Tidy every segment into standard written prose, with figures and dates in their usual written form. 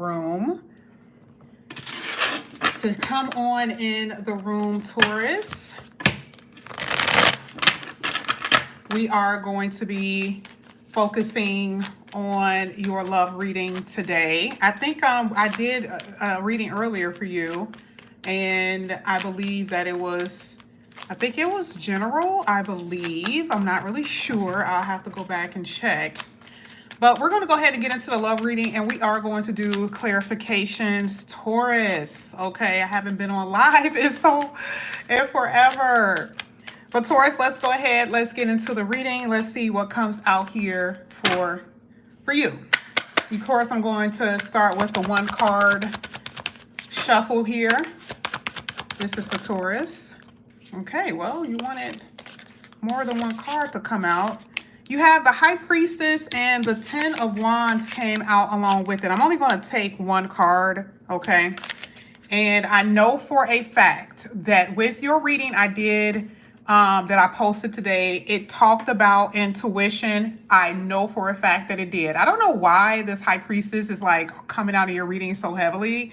room to come on in the room, Taurus. We are going to be focusing on your love reading today. I think I did a reading earlier for you, and I believe that it was, I think it was general, I believe. I'm not really sure. I'll have to go back and check. But we're going to go ahead and get into the love reading, and we are going to do clarifications, Taurus. Okay, I haven't been on live in forever. But Taurus, let's go ahead. Let's get into the reading. Let's see what comes out here for you. Of course, I'm going to start with the one card shuffle here. This is for Taurus. Okay, well, you wanted more than one card to come out. You have the High Priestess and the Ten of Wands came out along with it. I'm only going to take one card, okay? And I know for a fact that with your reading I did, that I posted today, it talked about intuition. I know for a fact that it did. I don't know why this High Priestess is like coming out of your reading so heavily,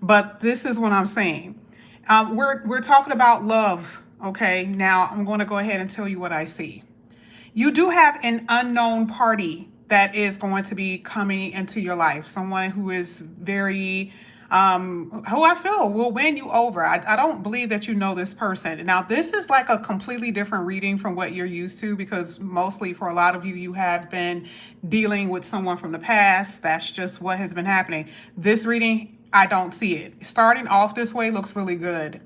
but this is what I'm saying. We're talking about love, okay? Now I'm going to go ahead and tell you what I see. You do have an unknown party that is going to be coming into your life. Someone who is very, who I feel will win you over. I don't believe that you know this person. Now, this is like a completely different reading from what you're used to, because mostly for a lot of you, you have been dealing with someone from the past. That's just what has been happening. This reading, I don't see it. Starting off this way looks really good.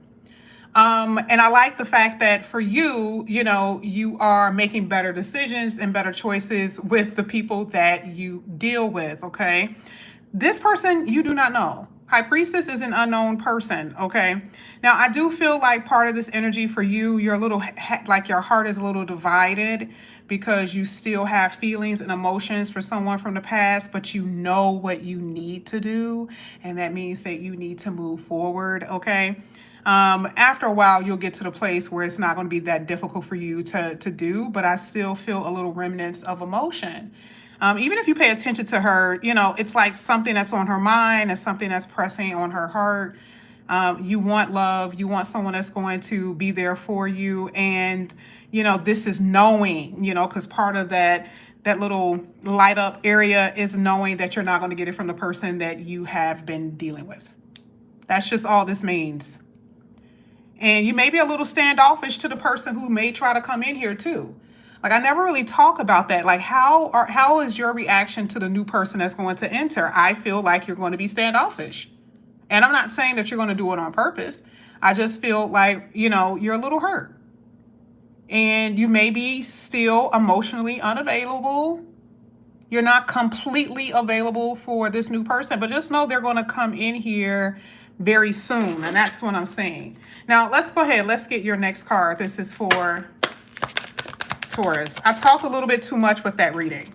And I like the fact that for you, you know, you are making better decisions and better choices with the people that you deal with, okay? This person you do not know. High Priestess is an unknown person, okay? Now, I do feel like part of this energy for you, you're a little, like your heart is a little divided because you still have feelings and emotions for someone from the past, but you know what you need to do, and that means that you need to move forward, okay? After a while, you'll get to the place where it's not going to be that difficult for you to do, but I still feel a little remnants of emotion. Even if you pay attention to her, you know, it's like something that's on her mind and something that's pressing on her heart. You want love. You want someone that's going to be there for you. And, you know, this is knowing, you know, because part of that little light up area is knowing that you're not going to get it from the person that you have been dealing with. That's just all this means. And you may be a little standoffish to the person who may try to come in here too. Like, I never really talk about that. Like, how is your reaction to the new person that's going to enter? I feel like you're going to be standoffish. And I'm not saying that you're going to do it on purpose. I just feel like, you know, you're a little hurt. And you may be still emotionally unavailable. You're not completely available for this new person, but just know they're going to come in here very soon. And that's what I'm saying. Now, let's go ahead. Let's get your next card. This is for Taurus. I talked a little bit too much with that reading.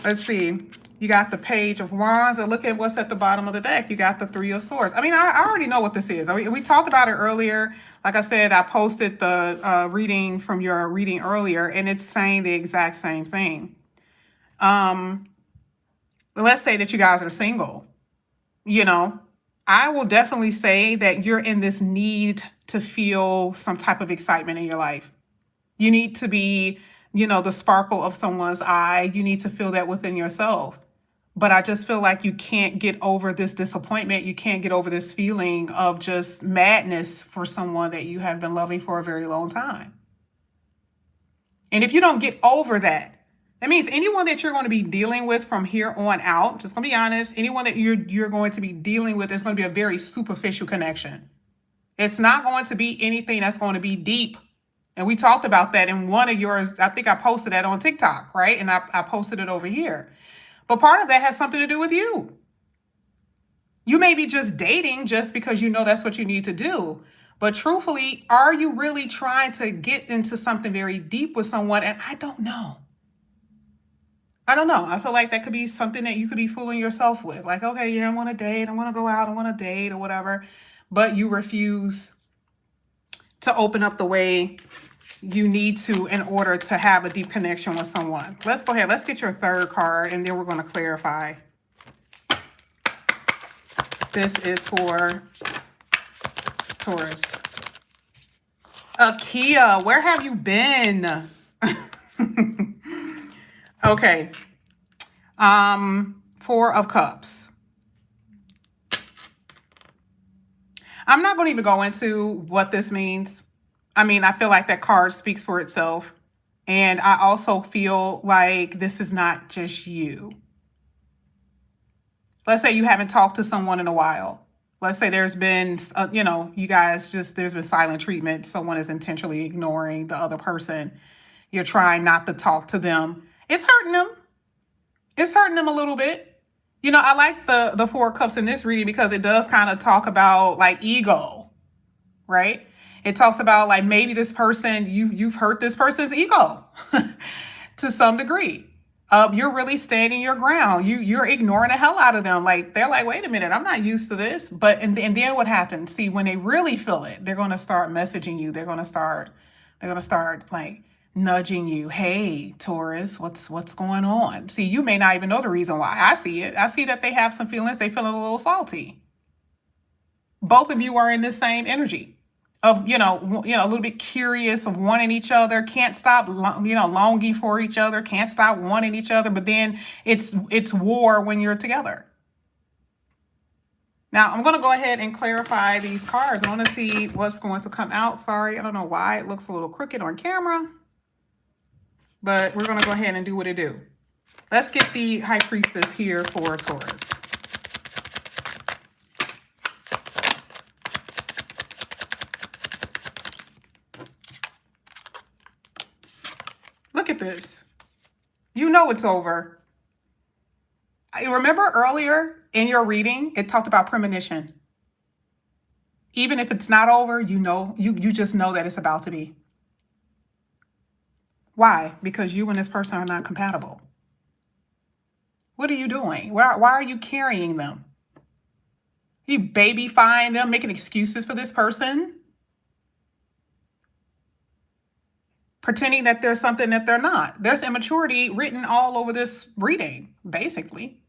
Let's see. You got the Page of Wands, and look at what's at the bottom of the deck. You got the Three of Swords. I mean, I already know what this is. We talked about it earlier. Like I said, I posted the reading from your reading earlier, and it's saying the exact same thing. Let's say that you guys are single. You know, I will definitely say that you're in this need to feel some type of excitement in your life. You need to be, you know, the sparkle of someone's eye. You need to feel that within yourself. But I just feel like you can't get over this disappointment. You can't get over this feeling of just madness for someone that you have been loving for a very long time. And if you don't get over that, that means anyone that you're going to be dealing with from here on out, just going to be honest, anyone that you're going to be dealing with is going to be a very superficial connection. It's not going to be anything that's going to be deep. And we talked about that in one of yours. I think I posted that on TikTok, right? And I posted it over here. But part of that has something to do with you. You may be just dating just because you know that's what you need to do. But truthfully, are you really trying to get into something very deep with someone? And I don't know. I don't know. I feel like that could be something that you could be fooling yourself with. Like, okay, yeah, I want to date. I want to go out. I want to date or whatever. But you refuse to open up the way you need to in order to have a deep connection with someone. Let's go ahead. Let's get your third card, and then we're going to clarify. This is for Taurus. Kia, where have you been? Okay. Four of Cups. I'm not going to even go into what this means. I mean, I feel like that card speaks for itself. And I also feel like this is not just you. Let's say you haven't talked to someone in a while. Let's say there's been, you guys there's been silent treatment. Someone is intentionally ignoring the other person. You're trying not to talk to them. It's hurting them. It's hurting them a little bit. I like the Four of Cups in this reading because it does kind of talk about like ego, right? It talks about like maybe this person, you've hurt this person's ego to some degree. You're really standing your ground. You're ignoring the hell out of them. Like they're like, wait a minute, I'm not used to this. But and then what happens? See, when they really feel it, they're gonna start messaging you. They're gonna start like nudging you. Hey, Taurus, what's going on? See, you may not even know the reason why. I see it. I see that they have some feelings. They feel a little salty. Both of you are in the same energy of a little bit curious, of wanting each other, can't stop longing for each other, can't stop wanting each other, but then it's war when you're together. Now I'm going to go ahead and clarify these cards. I want to see what's going to come out. Sorry, I don't know why it looks a little crooked on camera, but we're going to go ahead and do what it do. Let's get the High Priestess here for Taurus. Look at this. You know it's over. Remember earlier in your reading, it talked about premonition. Even if it's not over, you just know that it's about to be. Why? Because you and this person are not compatible. What are you doing? Why are you carrying them? You babyfying them, making excuses for this person? Pretending that there's something that they're not. There's immaturity written all over this reading, basically.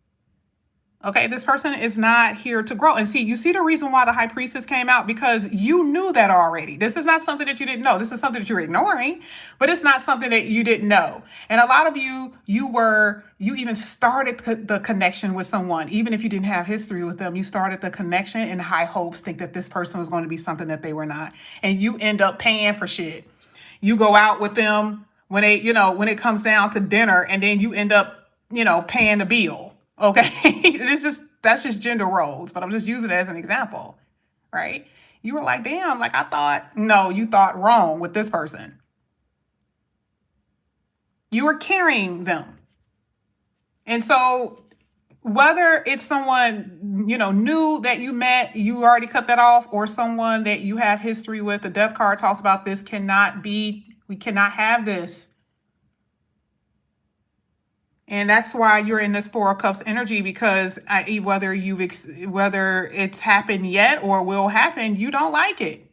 Okay, this person is not here to grow. And see, you see the reason why the High Priestess came out, because you knew that already. This is not something that you didn't know. This is something that you're ignoring, but it's not something that you didn't know. And a lot of you even started the connection with someone. Even if you didn't have history with them, you started the connection in high hopes, think that this person was going to be something that they were not. And you end up paying for shit. You go out with them when it comes down to dinner, and then you end up, paying the bill. Okay. That's just gender roles, but I'm just using it as an example, right? You were like, damn, like you thought wrong with this person. You were carrying them. And so whether it's someone, new that you met, you already cut that off, or someone that you have history with, the Death card talks about this we cannot have this. And that's why you're in this Four of Cups energy, because whether it's happened yet or will happen, you don't like it.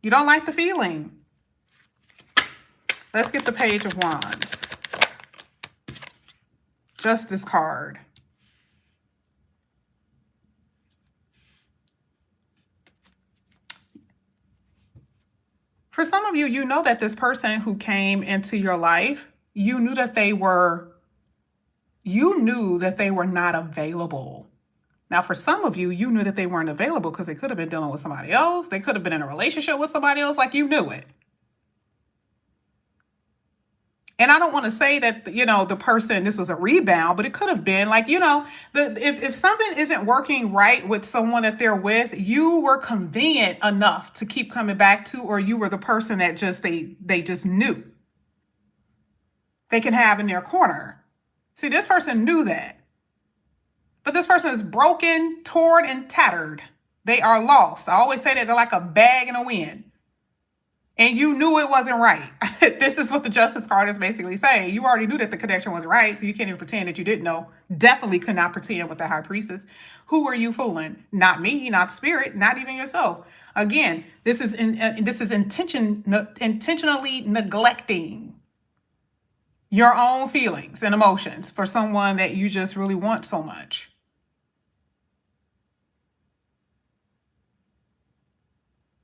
You don't like the feeling. Let's get the Page of Wands. Justice card. For some of you, you know that this person who came into your life, you knew that they were not available. Now, for some of you, you knew that they weren't available because they could have been dealing with somebody else. They could have been in a relationship with somebody else, like you knew it. And I don't want to say that, the person, this was a rebound, but it could have been like, if something isn't working right with someone that they're with, you were convenient enough to keep coming back to, or you were the person that they just knew they can have in their corner. See, this person knew that. But this person is broken, torn, and tattered. They are lost. I always say that they're like a bag in the wind. And you knew it wasn't right. This is what the Justice card is basically saying. You already knew that the connection wasn't right, so you can't even pretend that you didn't know. Definitely could not pretend with the High Priestess. Who were you fooling? Not me, not Spirit, not even yourself. Again, this is intentionally neglecting your own feelings and emotions for someone that you just really want so much.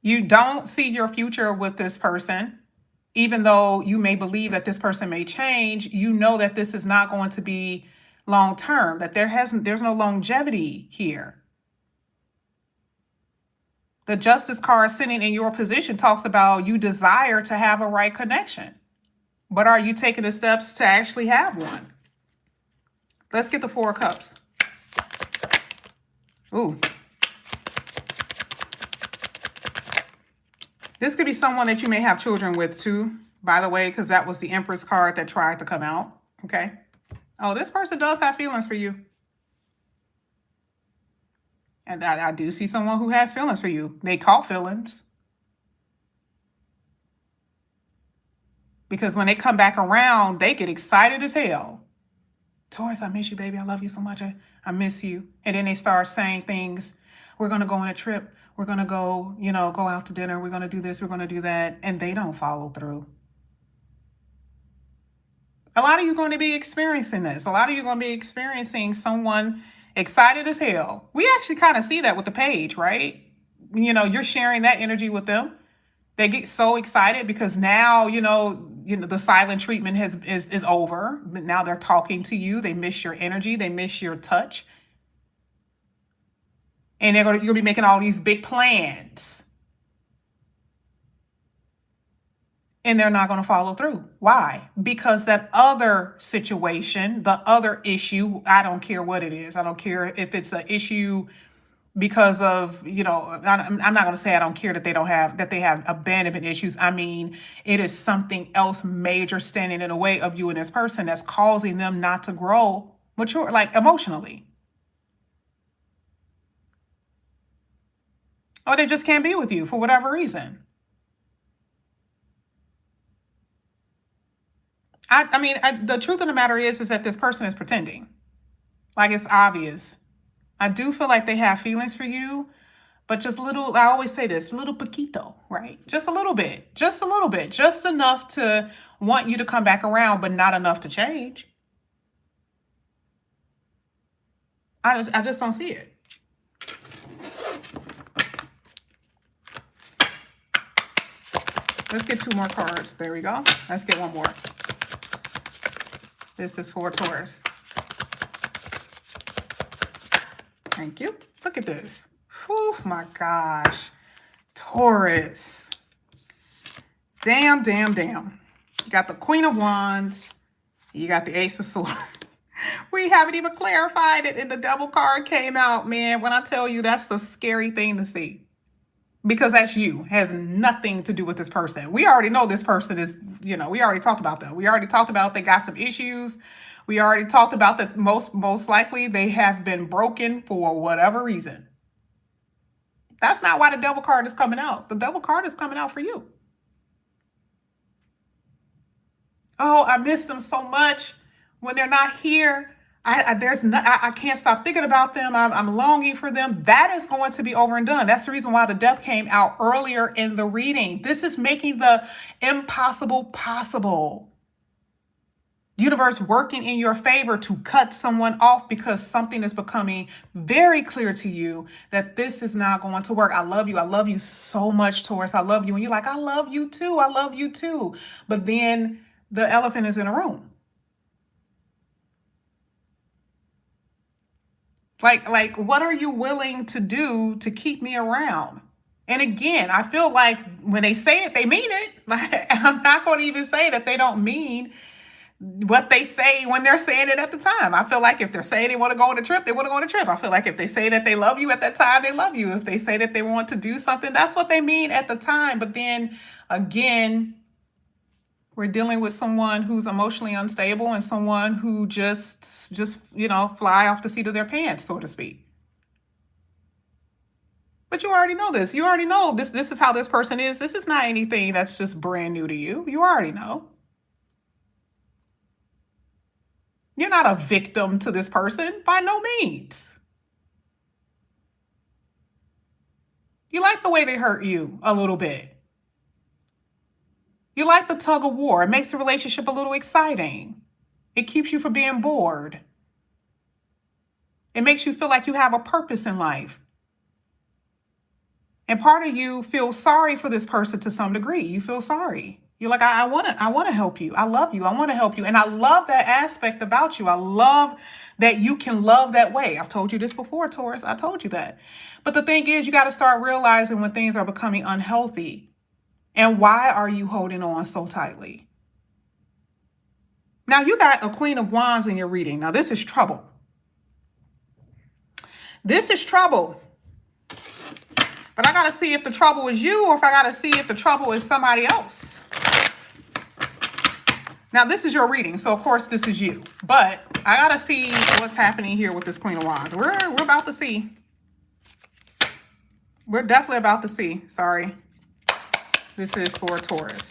You don't see your future with this person. Even though you may believe that this person may change, you know that this is not going to be long term, that there's no longevity here. The justice card sitting in your position talks about you desire to have a right connection. But are you taking the steps to actually have one? Let's get the Four of Cups. Ooh. This could be someone that you may have children with too, by the way, because that was the Empress card that tried to come out. Okay. Oh, this person does have feelings for you. And I do see someone who has feelings for you. They caught feelings. Because when they come back around, they get excited as hell. Taurus, I miss you, baby. I love you so much. I miss you. And then they start saying things. We're going to go on a trip. We're going to go, go out to dinner. We're going to do this. We're going to do that. And they don't follow through. A lot of you are going to be experiencing this. A lot of you are going to be experiencing someone excited as hell. We actually kind of see that with the page, right? You're sharing that energy with them. They get so excited because now, the silent treatment is over. Now they're talking to you. They miss your energy. They miss your touch. And you're going to be making all these big plans. And they're not going to follow through. Why? Because that other situation, the other issue, I don't care what it is. I don't care if it's an issue because of, I'm not going to say I don't care that they have abandonment issues. I mean, it is something else major standing in the way of you and this person that's causing them not to grow mature, like emotionally. Or they just can't be with you for whatever reason. The truth of the matter is that this person is pretending. Like, it's obvious. I do feel like they have feelings for you, but just little, I always say this, little poquito, right? Just a little bit, just enough to want you to come back around, but not enough to change. I just don't see it. Let's get 2 more cards. There we go. Let's get 1 more. This is for Taurus. Thank you. Look at this. Oh my gosh. Taurus. Damn. You got the Queen of Wands. You got the Ace of Swords. We haven't even clarified it, and the Devil card came out, man. When I tell you, that's the scary thing to see. Because that's you. Has nothing to do with this person. We already know this person is, we already talked about them. We already talked about they got some issues. We already talked about that most likely they have been broken for whatever reason. That's not why the Devil card is coming out. The Devil card is coming out for you. Oh, I miss them so much when they're not here. I can't stop thinking about them. I'm longing for them. That is going to be over and done. That's the reason why the Death came out earlier in the reading. This is making the impossible possible. Universe working in your favor to cut someone off because something is becoming very clear to you that this is not going to work. I love you. I love you so much, Taurus. I love you. And you're like, I love you too. I love you too. But then the elephant is in the room. Like, what are you willing to do to keep me around? And again, I feel like when they say it, they mean it. Like, I'm not going to even say that they don't mean what they say when they're saying it at the time. I feel like if they're saying they want to go on a trip, they want to go on a trip. I feel like if they say that they love you at that time, they love you. If they say that they want to do something, that's what they mean at the time. But then again, we're dealing with someone who's emotionally unstable and someone who just fly off the seat of their pants, so to speak. But you already know this. You already know this. This is how this person is. This is not anything that's just brand new to you. You already know. You're not a victim to this person by no means. You like the way they hurt you a little bit. You like the tug of war. It makes the relationship a little exciting. It keeps you from being bored. It makes you feel like you have a purpose in life. And part of you feels sorry for this person to some degree. You feel sorry. You're like, I want to help you. I love you. I want to help you. And I love that aspect about you. I love that you can love that way. I've told you this before, Taurus. I told you that. But the thing is, you got to start realizing when things are becoming unhealthy. And why are you holding on so tightly? Now, you got a Queen of Wands in your reading. Now, this is trouble. This is trouble. But I got to see if the trouble is you or if I got to see if the trouble is somebody else. Now, this is your reading, so of course this is you. But I got to see what's happening here with this Queen of Wands. We're about to see. We're definitely about to see. Sorry. This is for Taurus.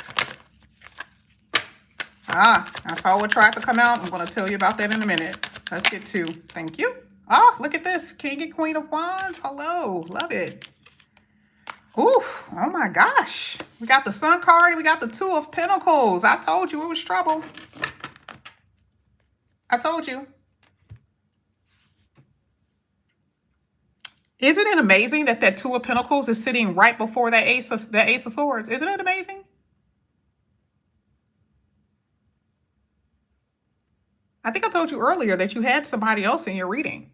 I saw what tried to come out. I'm going to tell you about that in a minute. Let's get to. Thank you. Oh, look at this. King and Queen of Wands. Hello. Love it. Ooh, oh my gosh. We got the Sun card and we got the Two of Pentacles. I told you it was trouble. I told you. Isn't it amazing that that Two of Pentacles is sitting right before that Ace of Swords? Isn't it amazing? I think I told you earlier that you had somebody else in your reading.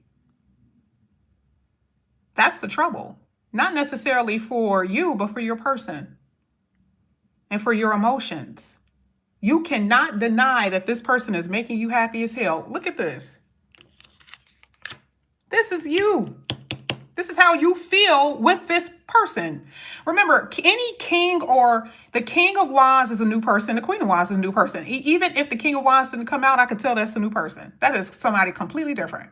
That's the trouble. Not necessarily for you, but for your person and for your emotions. You cannot deny that this person is making you happy as hell. Look at this. This is you. This is how you feel with this person. Remember, any king or the King of Wands is a new person. The Queen of Wands is a new person. Even if the King of Wands didn't come out, I could tell that's a new person. That is somebody completely different.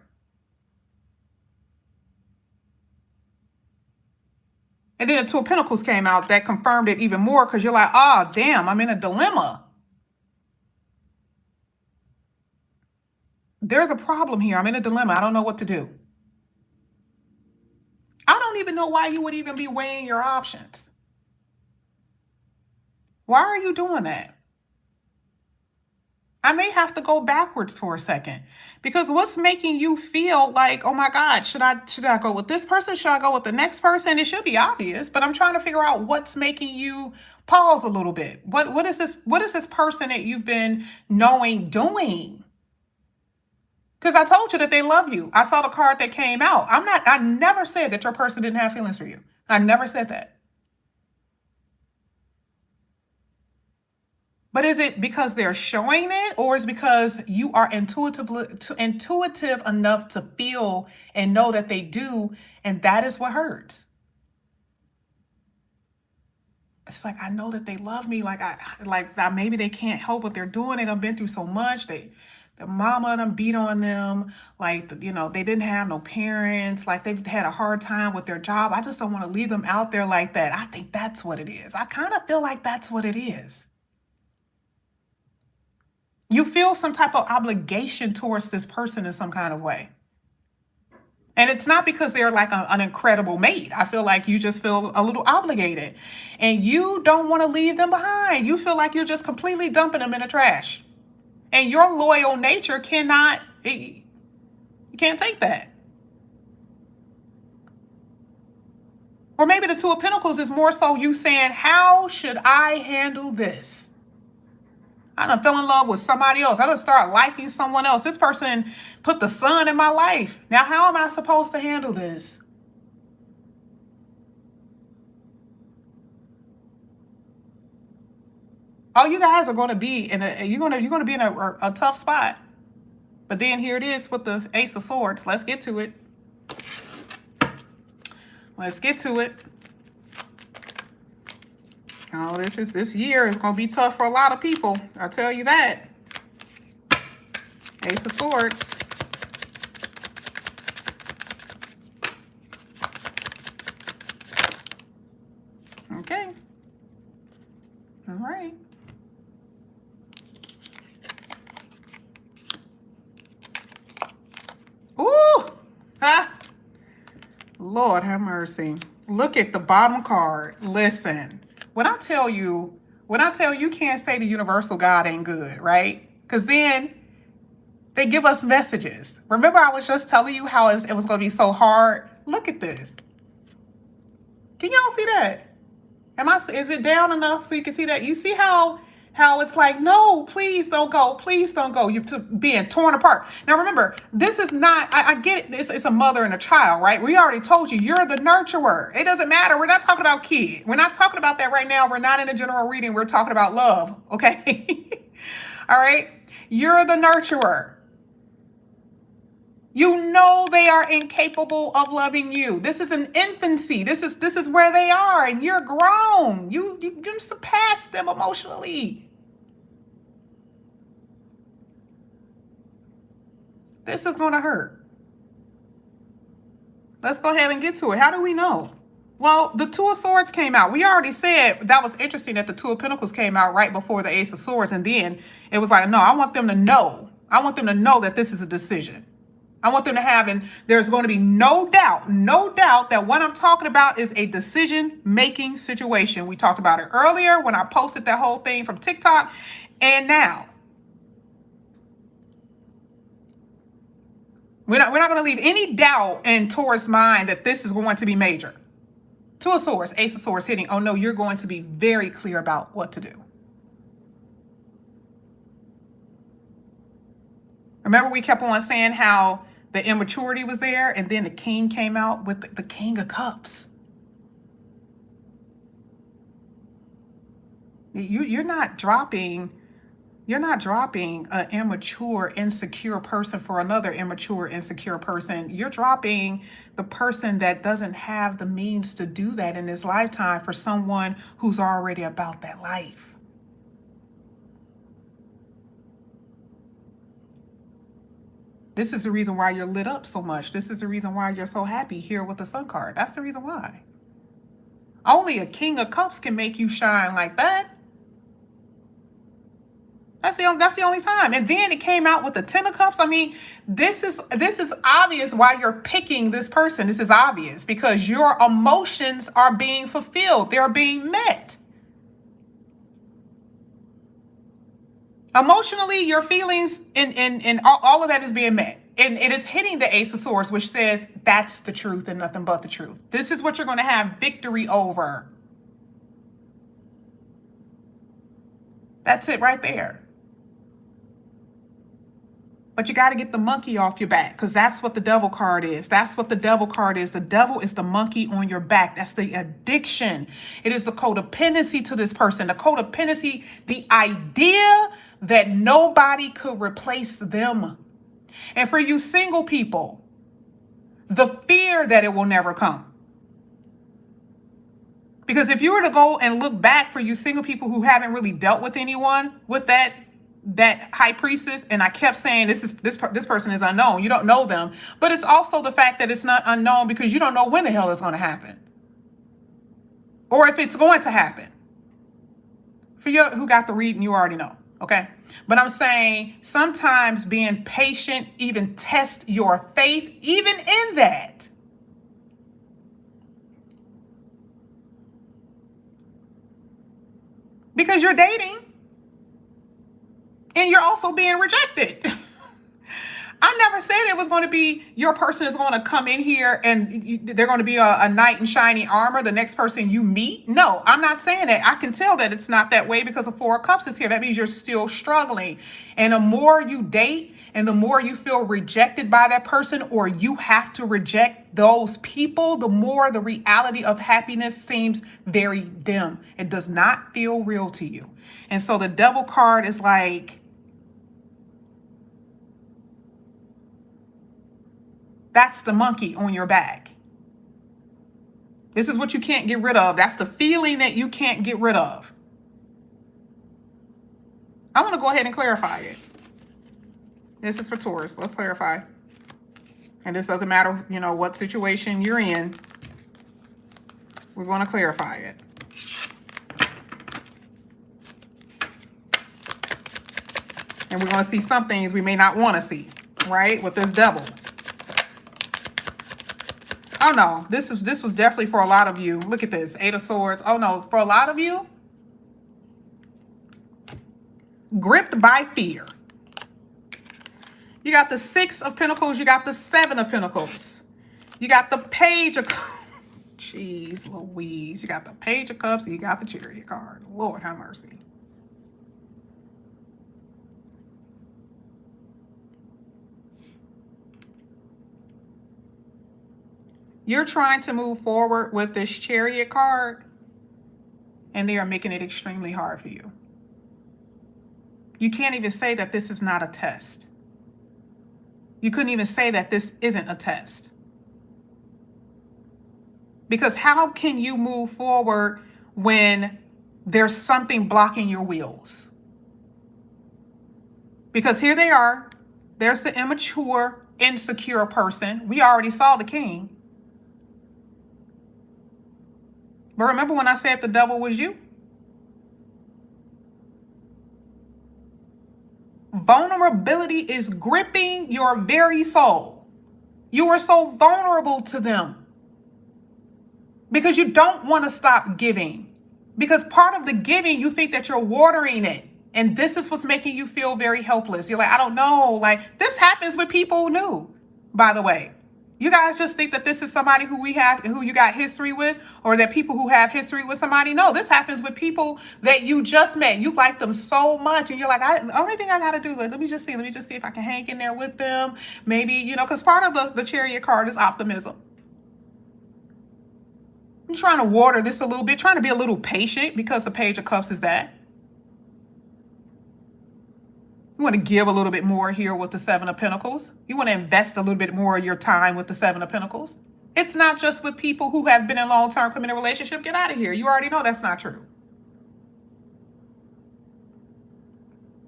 And then the Two of Pentacles came out. That confirmed it even more because you're like, oh, damn, I'm in a dilemma. There's a problem here. I'm in a dilemma. I don't know what to do. I don't even know why you would even be weighing your options. Why are you doing that? I may have to go backwards for a second because what's making you feel like, oh my God, should I go with this person? Should I go with the next person? It should be obvious, but I'm trying to figure out what's making you pause a little bit. What is this person that you've been knowing doing? Because I told you that they love you. I saw the card that came out. I never said that your person didn't have feelings for you. I never said that. But is it because they're showing it, or is it because you are intuitive enough to feel and know that they do, and that is what hurts? It's like, I know that they love me. Maybe they can't help what they're doing. They done been through so much. Their mama done beat on them. They didn't have no parents. They've had a hard time with their job. I just don't want to leave them out there like that. I think that's what it is. I kind of feel like that's what it is. You feel some type of obligation towards this person in some kind of way. And it's not because they're like an incredible mate. I feel like you just feel a little obligated. And you don't want to leave them behind. You feel like you're just completely dumping them in the trash. And your loyal nature you can't take that. Or maybe the Two of Pentacles is more so you saying, how should I handle this? I done fell in love with somebody else. I done start liking someone else. This person put the sun in my life. Now, how am I supposed to handle this? Oh, you guys are going to be you're going to be in a tough spot. But then here it is with the Ace of Swords. Let's get to it. Let's get to it. Oh, this year is going to be tough for a lot of people. I'll tell you that. Ace of Swords. Okay. All right. Ooh! Ah! Lord have mercy. Look at the bottom card. Listen. When I tell you you can't say the universal God ain't good, right? Because then they give us messages. Remember I was just telling you how it was going to be so hard? Look at this. Can y'all see that? Is it down enough so you can see that? You see how it's like, no, please don't go. Please don't go. You're being torn apart. Now, remember, this is not, I get it. It's a mother and a child, right? We already told you, you're the nurturer. It doesn't matter. We're not talking about kid. We're not talking about that right now. We're not in a general reading. We're talking about love, okay? All right? You're the nurturer. You know they are incapable of loving you. This is an infancy. This is where they are, and you're grown. You surpassed them emotionally. This is going to hurt. Let's go ahead and get to it. How do we know? Well, the Two of Swords came out. We already said that was interesting that the Two of Pentacles came out right before the Ace of Swords, and then it was like, no, I want them to know. I want them to know that this is a decision. I want them to have, and there's going to be no doubt that what I'm talking about is a decision-making situation. We talked about it earlier when I posted that whole thing from TikTok, and now. We're not going to leave any doubt in Taurus' mind that this is going to be major. Two of Swords, Ace of Swords hitting. Oh, no, you're going to be very clear about what to do. Remember, we kept on saying how the immaturity was there, and then the king came out with the King of Cups. You're not dropping an immature, insecure person for another immature, insecure person. You're dropping the person that doesn't have the means to do that in his lifetime for someone who's already about that life. This is the reason why you're lit up so much. This is the reason why you're so happy here with the Sun card. That's the reason why. Only a King of Cups can make you shine like that. That's the only time. And then it came out with the Ten of Cups. I mean, this is obvious why you're picking this person. This is obvious because your emotions are being fulfilled. They're being met. Emotionally, your feelings and all of that is being met. And it is hitting the Ace of Swords, which says that's the truth and nothing but the truth. This is what you're going to have victory over. That's it right there. But you got to get the monkey off your back because that's what the Devil card is. That's what the Devil card is. The devil is the monkey on your back. That's the addiction. It is the codependency to this person. The codependency, the idea that nobody could replace them. And for you single people, the fear that it will never come. Because if you were to go and look back for you single people who haven't really dealt with anyone with that high priestess, and I kept saying this person is unknown. You don't know them. But it's also the fact that it's not unknown because you don't know when the hell it's going to happen. Or if it's going to happen. For you who got the reading, you already know. Okay? But I'm saying sometimes being patient even test your faith, even in that. Because you're dating and you're also being rejected. I never said it was going to be your person is going to come in here and they're going to be a knight in shiny armor, the next person you meet. No, I'm not saying that. I can tell that it's not that way because the Four of Cups is here. That means you're still struggling. And the more you date and the more you feel rejected by that person or you have to reject those people, the more the reality of happiness seems very dim. It does not feel real to you. And so the Devil card is like, that's the monkey on your back. This is what you can't get rid of. That's the feeling that you can't get rid of. I want to go ahead and clarify it. This is for Taurus. Let's clarify. And this doesn't matter, you know, what situation you're in. We're going to clarify it. And we're going to see some things we may not want to see, right? With this Devil. Oh no, this was definitely for a lot of you. Look at this, Eight of Swords. Oh no, for a lot of you, gripped by fear. You got the Six of Pentacles, you got the Seven of Pentacles. You got the Page of Jeez Louise. You got the Page of Cups and you got the Chariot card. Lord have mercy. You're trying to move forward with this Chariot card, and they are making it extremely hard for you. You can't even say that this is not a test. You couldn't even say that this isn't a test. Because how can you move forward when there's something blocking your wheels? Because here they are. There's the immature, insecure person. We already saw the king. But remember when I said the devil was you? Vulnerability is gripping your very soul. You are so vulnerable to them because you don't want to stop giving. Because part of the giving, you think that you're watering it. And this is what's making you feel very helpless. You're like, I don't know. Like, this happens with people new, by the way. You guys just think that this is somebody who you got history with, or that people who have history with somebody. No, this happens with people that you just met. You like them so much, and you're like, the only thing I got to do is let me just see if I can hang in there with them. Maybe, because part of the Chariot card is optimism. I'm trying to water this a little bit, trying to be a little patient, because the Page of Cups is that. You want to give a little bit more here with the Seven of Pentacles. You want to invest a little bit more of your time with the Seven of Pentacles. It's not just with people who have been in long-term committed relationship. Get out of here. You already know that's not true.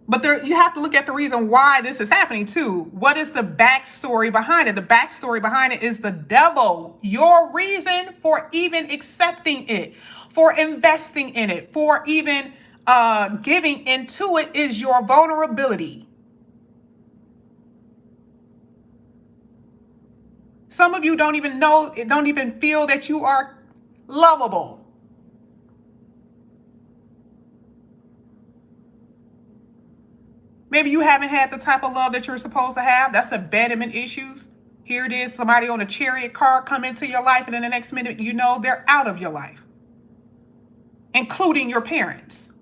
But you have to look at the reason why this is happening too. What is the backstory behind it? The backstory behind it is the devil. Your reason for even accepting it, for investing in it, for even giving into it is your vulnerability. Some of you don't even feel that you are lovable. Maybe you haven't had the type of love that you're supposed to have. That's abandonment issues. Here it is, somebody on a Chariot card come into your life, and in the next minute, they're out of your life, including your parents.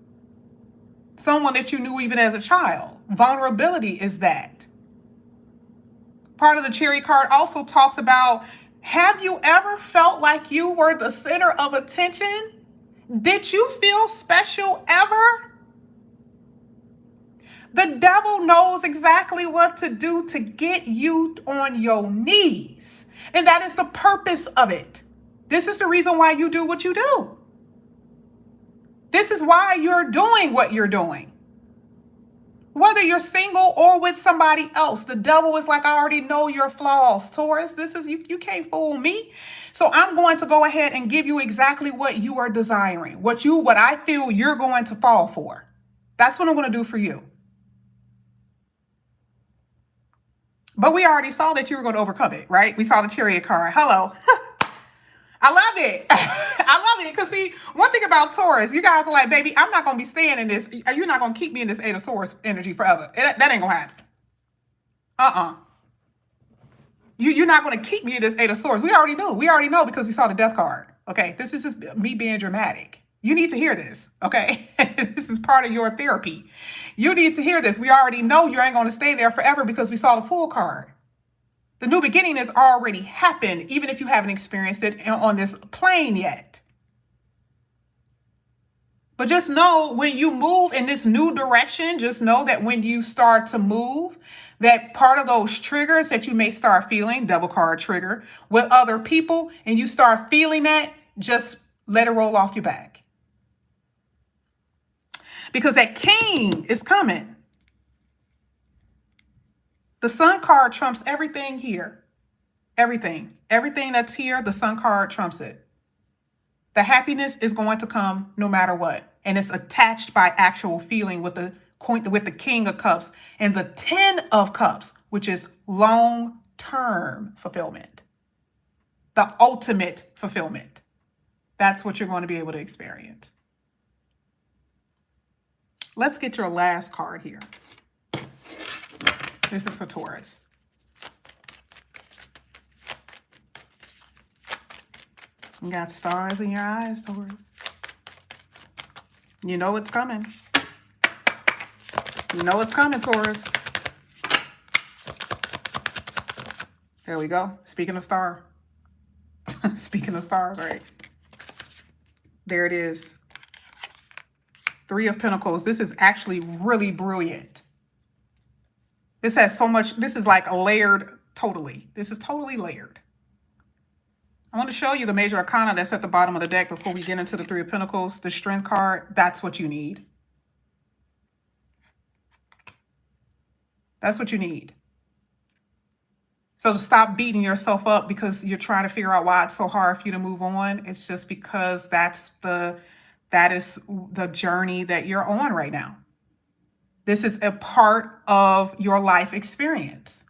Someone that you knew even as a child. Vulnerability is that. Part of the Chariot card also talks about, have you ever felt like you were the center of attention? Did you feel special ever? The devil knows exactly what to do to get you on your knees. And that is the purpose of it. This is the reason why you do what you do. This is why you're doing what you're doing. Whether you're single or with somebody else, the devil is like, I already know your flaws, Taurus. You can't fool me. So I'm going to go ahead and give you exactly what you are desiring, what I feel you're going to fall for. That's what I'm going to do for you. But we already saw that you were going to overcome it, right? We saw the Chariot card. Hello. I love it. I love it. Because see, one thing about Taurus, you guys are like, baby, I'm not going to be staying in this. You're not going to keep me in this Eight of Swords energy forever. That ain't going to happen. You're not going to keep me in this Eight of Swords. We already know. We already know because we saw the Death card. Okay. This is just me being dramatic. You need to hear this. Okay. This is part of your therapy. You need to hear this. We already know you ain't going to stay there forever because we saw the Fool card. The new beginning has already happened, even if you haven't experienced it on this plane yet. But just know when you move in this new direction, just know that when you start to move, that part of those triggers that you may start feeling, Devil card trigger, with other people, and you start feeling that, just let it roll off your back. Because that king is coming. The Sun card trumps everything here. Everything. Everything that's here, the Sun card trumps it. The happiness is going to come no matter what. And it's attached by actual feeling with the King of Cups and the 10 of Cups, which is long-term fulfillment. The ultimate fulfillment. That's what you're going to be able to experience. Let's get your last card here. This is for Taurus. You got stars in your eyes, Taurus. You know it's coming. You know it's coming, Taurus. There we go. Speaking of star. Speaking of stars, right? There it is. 3 of Pentacles. This is actually really brilliant. This has so much. This is like layered totally. This is totally layered. I want to show you the major arcana that's at the bottom of the deck before we get into the 3 of Pentacles. The Strength card, that's what you need. That's what you need. So to stop beating yourself up because you're trying to figure out why it's so hard for you to move on. It's just because that is the journey that you're on right now. This is a part of your life experience.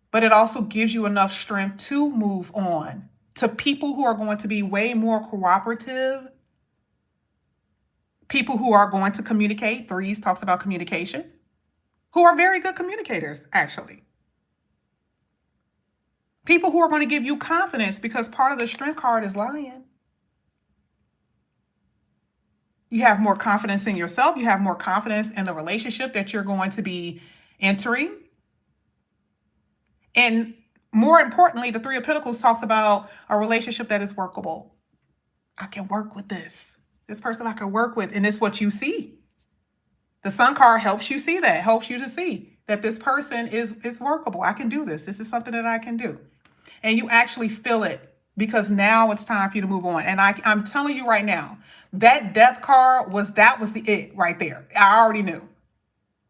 But it also gives you enough strength to move on to people who are going to be way more cooperative, people who are going to communicate. 3s talks about communication, who are very good communicators, actually. People who are going to give you confidence, because part of the Strength card is lying. You have more confidence in yourself. You have more confidence in the relationship that you're going to be entering. And more importantly, the 3 of Pentacles talks about a relationship that is workable. I can work with this. This person I can work with. And it's what you see. The Sun card helps you see that, helps you to see that this person is workable. I can do this. This is something that I can do. And you actually feel it because now it's time for you to move on. And I'm telling you right now, that Death card was the it right there. I already knew.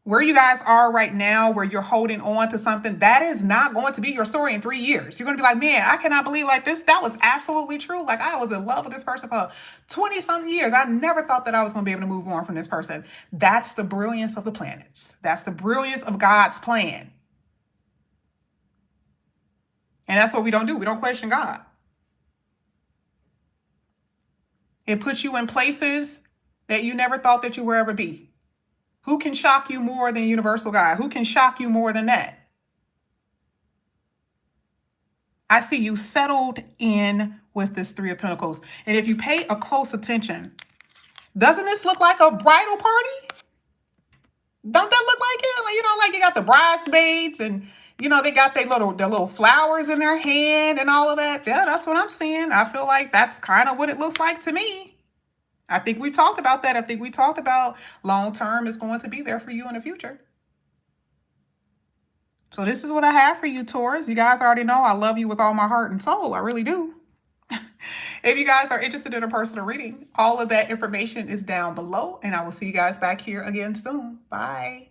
Where you guys are right now, where you're holding on to something, that is not going to be your story in 3 years. You're going to be like, man, I cannot believe like this. That was absolutely true. Like I was in love with this person for 20 something years. I never thought that I was going to be able to move on from this person. That's the brilliance of the planets. That's the brilliance of God's plan. And that's what we don't do. We don't question God. It puts you in places that you never thought that you would ever be. Who can shock you more than Universal God? Who can shock you more than that? I see you settled in with this 3 of Pentacles. And if you pay a close attention, doesn't this look like a bridal party? Don't that look like it? Like, you know, like you got the bridesmaids and, you know, they got their little flowers in their hand and all of that. Yeah, that's what I'm seeing. I feel like that's kind of what it looks like to me. I think we talked about that. I think we talked about long-term is going to be there for you in the future. So this is what I have for you, Taurus. You guys already know I love you with all my heart and soul. I really do. If you guys are interested in a personal reading, all of that information is down below. And I will see you guys back here again soon. Bye.